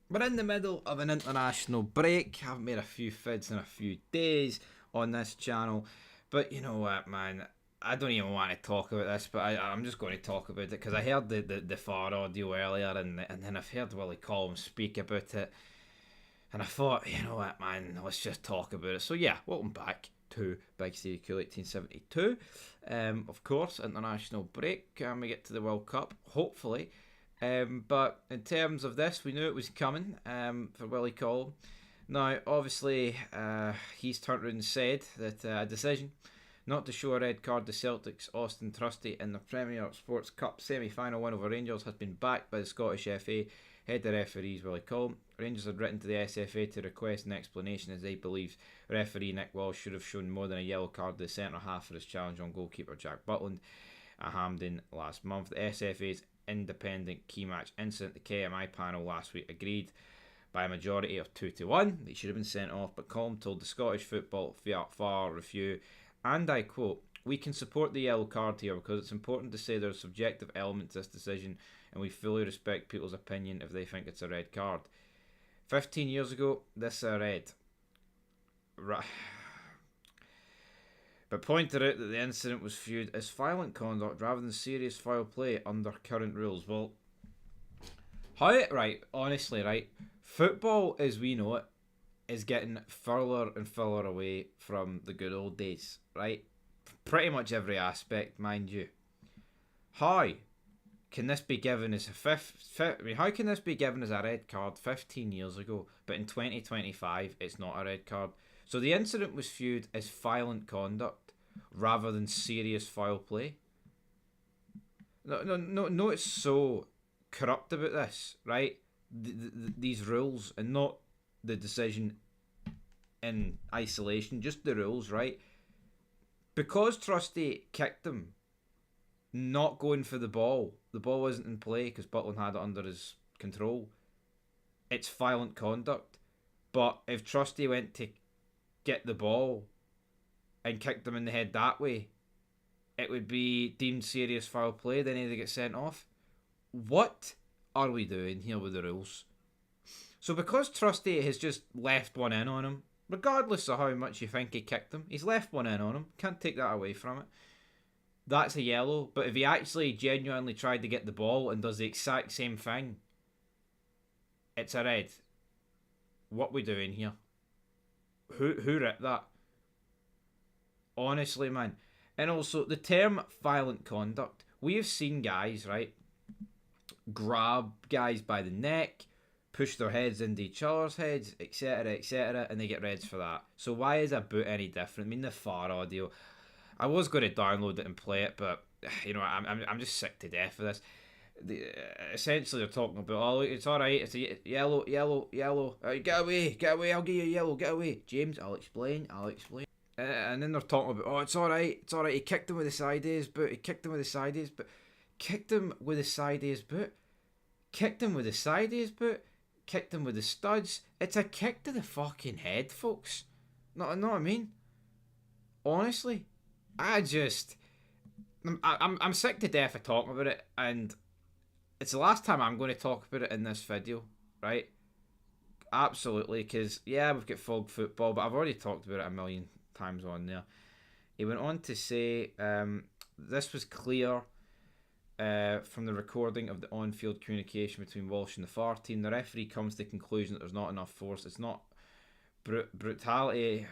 We're in the middle of an international break. I've made a few vids in a few days on this channel. But you know what, man? I don't even want to talk about this, but I'm just going to talk about it because I heard the far audio earlier, and then I've heard Willie Collum speak about it. And I thought, you know what, man, let's just talk about it. So, yeah, welcome back to Big Stevie Cool 1872. Of course, international break. We get to the World Cup, hopefully. But in terms of this, we knew it was coming for Willie Collum. Now, obviously, he's turned around and said that a decision not to show a red card to Celtic's Austin Trusty in the Premier Sports Cup semi-final win over Rangers has been backed by the Scottish FA head of referees Willie Collum. Rangers had written to the SFA to request an explanation as they believe referee Nick Walsh should have shown more than a yellow card to the centre half for his challenge on goalkeeper Jack Butland at Hampden last month. The SFA's independent key match incident, the KMI panel last week agreed by a majority of 2-1 that he should have been sent off, but Collum told the Scottish Football VAR review, and I quote, "We can support the yellow card here because it's important to say there's a subjective element to this decision and we fully respect people's opinion if they think it's a red card. 15 years ago, this is a red." Right. But pointed out that the incident was viewed as violent conduct rather than serious foul play under current rules. Well, right, honestly, right, football as we know it is getting further and further away from the good old days, right? Pretty much every aspect, mind you. How can this be given as how can this be given as a red card 15 years ago, but in 2025 it's not a red card? So the incident was viewed as violent conduct rather than serious foul play. No, it's so corrupt about this, right? These rules, and not the decision in isolation, just the rules, right? Because Trusty kicked him, not going for the ball wasn't in play because Butland had it under his control. It's violent conduct. But if Trusty went to get the ball and kicked him in the head that way, it would be deemed serious foul play, then he'd get sent off. What are we doing here with the rules? So because Trusty has just left one in on him, regardless of how much you think he kicked him, he's left one in on him. Can't take that away from it. That's a yellow. But if he actually genuinely tried to get the ball and does the exact same thing, it's a red. What we doing here? Who ripped that? Honestly, man. And also, the term violent conduct. We have seen guys, right, grab guys by the neck, push their heads into each other's heads, etc., and they get reds for that. So why is a boot any different? I mean, the far audio. I was going to download it and play it, but you know, I'm just sick to death of this. Essentially, they're talking about, oh, look, it's all right. It's a yellow. Get away. I'll give you a yellow. Get away, James. I'll explain. And then they're talking about, oh, it's all right. He kicked him with the side of his boot. Kicked him with the side of the studs. It's a kick to the fucking head, folks. Know what I mean? Honestly, I'm sick to death of talking about it, and it's the last time I'm going to talk about it in this video, right? Absolutely, because yeah, we've got fog football, but I've already talked about it a million times on there. He went on to say, this was clear from the recording of the on-field communication between Walsh and the FAR team. The referee comes to the conclusion that there's not enough force. It's not brutality.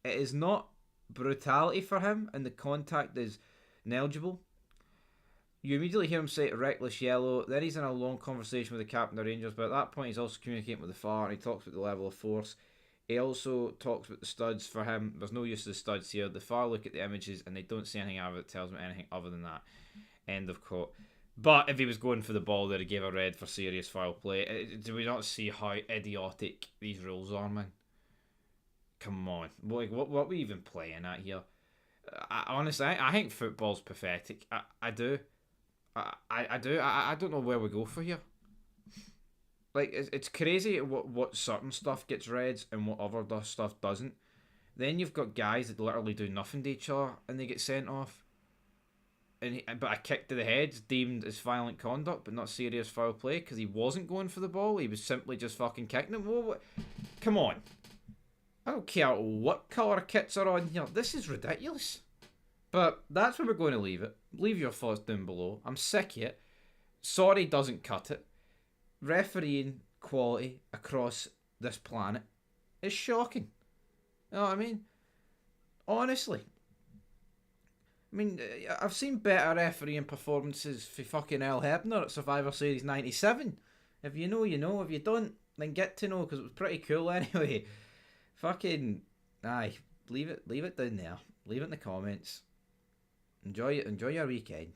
It is not brutality for him, and the contact is negligible. You immediately hear him say reckless yellow. Then he's in a long conversation with the captain of the Rangers, but at that point he's also communicating with the FAR, and he talks about the level of force. He also talks about the studs. For him, there's no use of the studs here. The FAR look at the images and they don't see anything out of it that tells them anything other than that. End of quote. But if he was going for the ball there, he gave a red for serious foul play. Do we not see how idiotic these rules are, man? Come on. What are we even playing at here? Honestly, I think football's pathetic. I do. I do. I don't know where we go for here. Like, it's crazy what certain stuff gets reds and what other stuff doesn't. Then you've got guys that literally do nothing to each other and they get sent off. but a kick to the head's deemed as violent conduct, but not serious foul play because he wasn't going for the ball. He was simply just fucking kicking him. Come on. I don't care what colour kits are on here. This is ridiculous. But that's where we're going to leave it. Leave your thoughts down below. I'm sick of it. Sorry doesn't cut it. Refereeing quality across this planet is shocking. You know what I mean? Honestly. I mean, I've seen better refereeing performances for fucking El Hebner at Survivor Series 97. If you know, you know. If you don't, then get to know, because it was pretty cool anyway. Fucking, aye, leave it down there. Leave it in the comments. Enjoy your weekend.